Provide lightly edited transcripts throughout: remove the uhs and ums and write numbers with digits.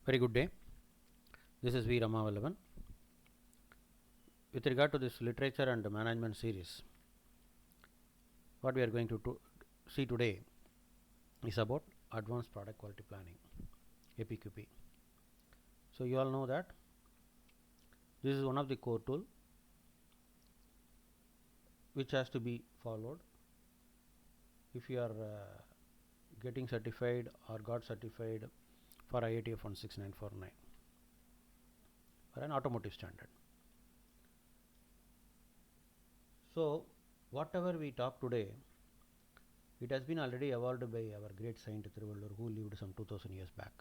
Very good day. This is V. Ramavallavan. With regard to this literature and management series, what we are going to see today is about advanced product quality planning, APQP. So you all know that this is one of the core tool which has to be followed if you are getting certified or got certified for IATF 16949 for an automotive standard. So whatever we talk today, it has been already evolved by our great saint Thiruvalur, who lived some 2000 years back.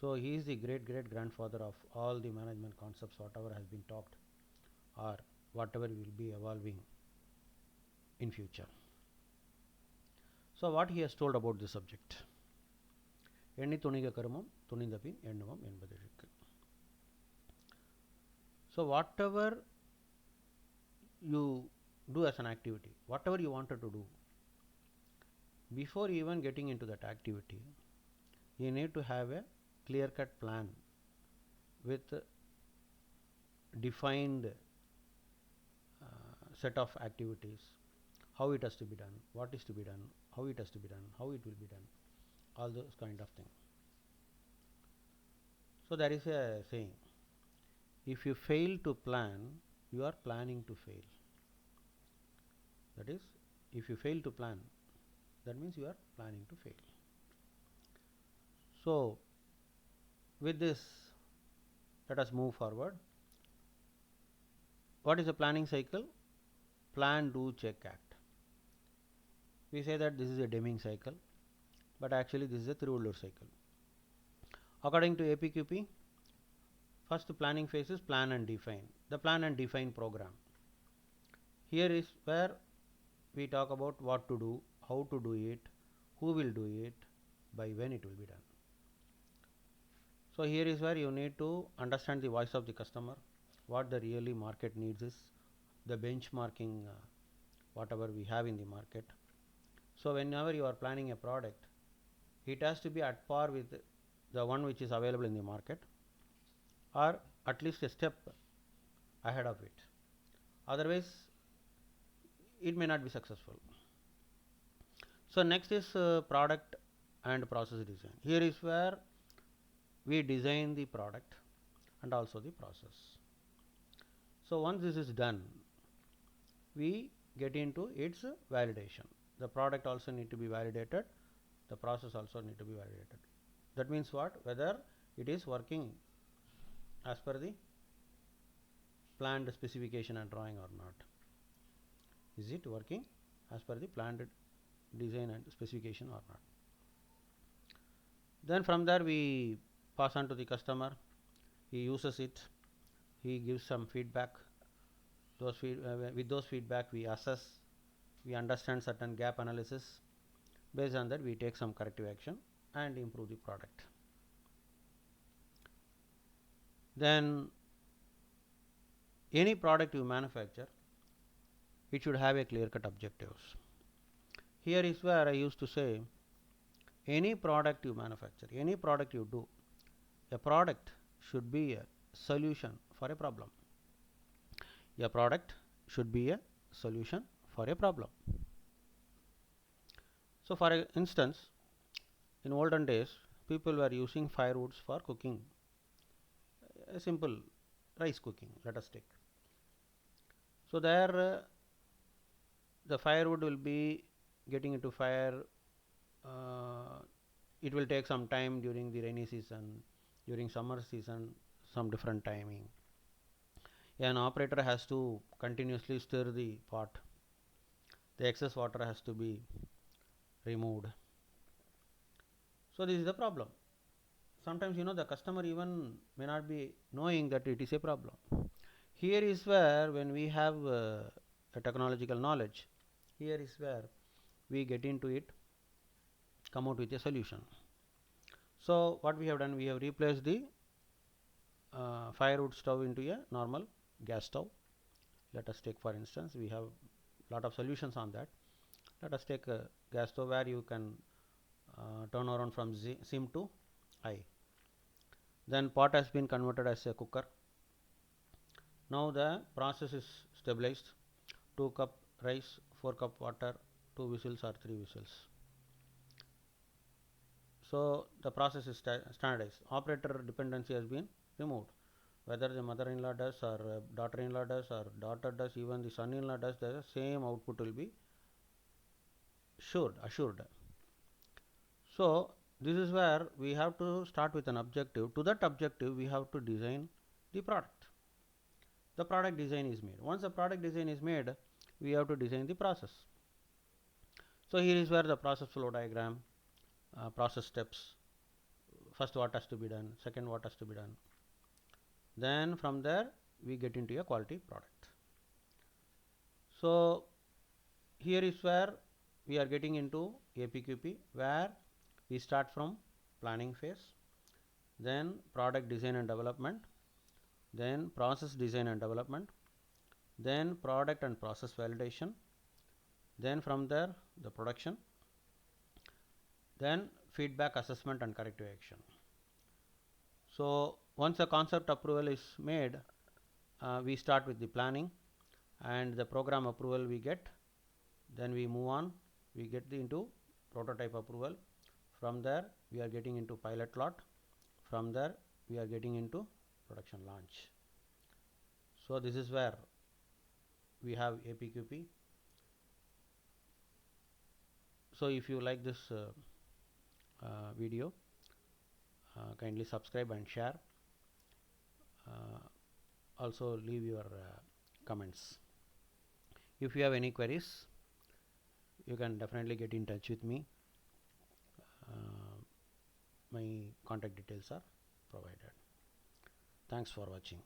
So he is the great grandfather of all the management concepts, whatever has been talked or whatever will be evolving in future. So what he has told about this subject, எண்ணி துணிக கருமம் துணிந்த பின் எண்ணுவம் என்பதற்கு. So whatever you do as an activity, whatever you wanted to do, before even getting into that activity, you need to have a clear cut plan with defined set of activities, how it has to be done, what is to be done, how it has to be done, how it will be done, all those kind of things. So there is a saying, if you fail to plan, you are planning to fail. That is, if you fail to plan, that means you are planning to fail. So with this, let us move forward. What is a planning cycle? Plan, do, check, act. We say that this is a Deming cycle, but actually this is a Thiruvalur cycle. According to APQP, first planning phase is plan and define. The plan and define program. Here is where we talk about what to do, how to do it, who will do it, by when it will be done. So here is where you need to understand the voice of the customer, what the really market needs is, the benchmarking whatever we have in the market. So whenever you are planning a product, it has to be at par with the one which is available in the market, or at least a step ahead of it. Otherwise, it may not be successful. So next is product and process design. Here is where we design the product and also the process. So once this is done, we get into its validation. The product also need to be validated, the process also need to be validated. That means what? Whether it is working as per the planned specification and drawing or not. Is it working as per the planned design and specification or not? Then from there we pass on to the customer. He uses it, he gives some feedback. With those feedback we assess, we understand certain gap analysis. Based on that we take some corrective action and improve the product. Then any product you manufacture, it should have a clear cut objectives. Here is where I used to say, any product you manufacture, any product you do, a product should be a solution for a problem. A product should be a solution for a problem. So for instance, in olden days, people were using firewoods for cooking a simple rice cooking, let us take. So there the firewood will be getting into fire. It will take some time during the rainy season, during summer season, some different timing. An operator has to continuously stir the pot. The excess water has to be removed. So this is the problem. Sometimes the customer even may not be knowing that it is a problem. Here is where, when we have a technological knowledge, here is where we get into it, come out with a solution. So what we have done, we have replaced the firewood stove into a normal gas stove. Let us take, for instance, we have lot of solutions on that. Let us take a gas stove where you can turn around from sim to I. Then pot has been converted as a cooker. Now the process is stabilized. 2 cup rice, 4 cup water, 2 whistles or 3 whistles. So the process is standardized. Operator dependency has been removed. Whether the mother-in-law does or daughter-in-law does or daughter does, even the son-in-law does, the same output will be assured. So this is where we have to start with an objective. To that objective, we have to design the product. The product design is made. Once the product design is made, we have to design the process. So here is where the process flow diagram, process steps. First, what has to be done. Second, what has to be done. Then from there, we get into a quality product. So here is where we are getting into APQP, where we start from planning phase, then product design and development, then process design and development, then product and process validation, then from there the production, then feedback assessment and corrective action. So once the concept approval is made, we start with the planning, and the program approval we get, then we move on, we get into prototype approval. From there we are getting into pilot lot. From there we are getting into production launch. So this is where we have APQP. So if you like this video, kindly subscribe and share. Also leave your comments. If you have any queries, you can definitely get in touch with me. My contact details are provided. Thanks for watching.